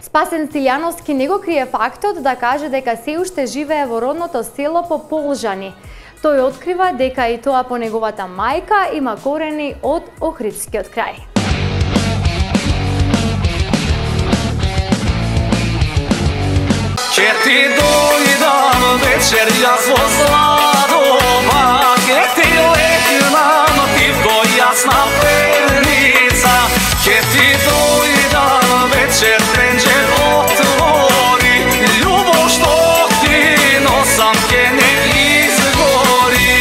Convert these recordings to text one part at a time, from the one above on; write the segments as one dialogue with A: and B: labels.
A: Спасен Силјановски не го крие фактот да каже дека се уште живее во родното село по Полжани. Тој открива дека и тоа по неговата мајка има корени од Охридскиот крај.
B: Ќе ти дојдам вечер јас во сладома, ќе ти лекнам ти во јасна перница. Ќе ти дојдам вечер тренџер отвори, љубов што ти носам ќе не изгори.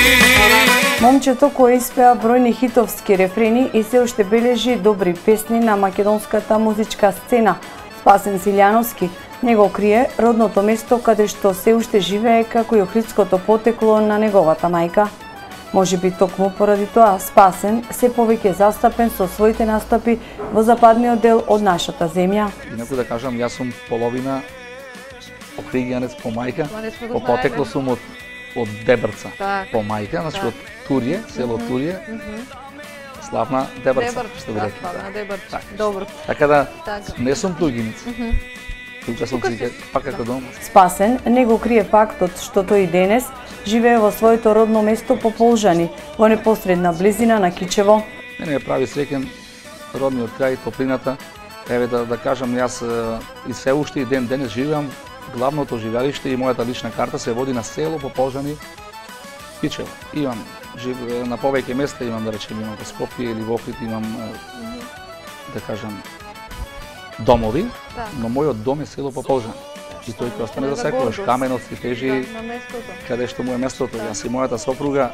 C: Момчето кој испеа бројни хитовски рефрени и се уште бележи добри песни на македонската музичка сцена. Спасен Силјановски не го крие родното место каде што се уште живее како и охридското потекло на неговата мајка. Можеби токму поради тоа Спасен се повеќе застапен со своите настапи во западниот дел од нашата земја.
D: Инаку да кажам, јас сум половина охридјанец по мајка, по потекло сум од Дебрца по мајка, значи од Турје, село Турје. Славна Дебрца, што би рекли.
A: Славна Дебрца. Добро.
D: Така да не сум туѓинец. Тука сум си пак како дома.
C: Спасен не го крие фактот што тој и денес живее во своето родно место по Полжани, во непосредна близина на Кичево.
D: Мене ме прави среќен родниот крај, топлината. Еве да кажам, јас и се уште и ден денес живеам, главното живеалиште и мојата лична карта се води на село по Полжани, Кичево. Имам на повеќе места, имам да речем, имам во Скопје или во Охрид, имам да кажам домови, но мојот дом е село по Полжани. И тој ќе остане за секогаш, Каменовци, Тежи, каде што му е местото. Јас и мојата сопруга,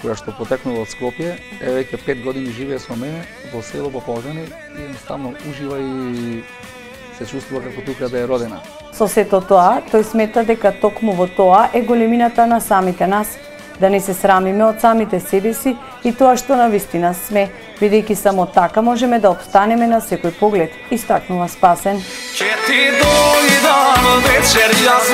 D: која што потекнува од Скопје, веќе 5 години живее со мене во село по Полжани и едноставно ужива и се чувствува како тука да е родена.
C: Со сето тоа, тој смета дека токму во тоа е големината на самите нас, да не се срамиме од самите себе си и тоа што навистина сме, бидејќи само така можеме да обстанеме на секој поглед, истакнува Спасен.
B: Ќе ти дојдам вечер јас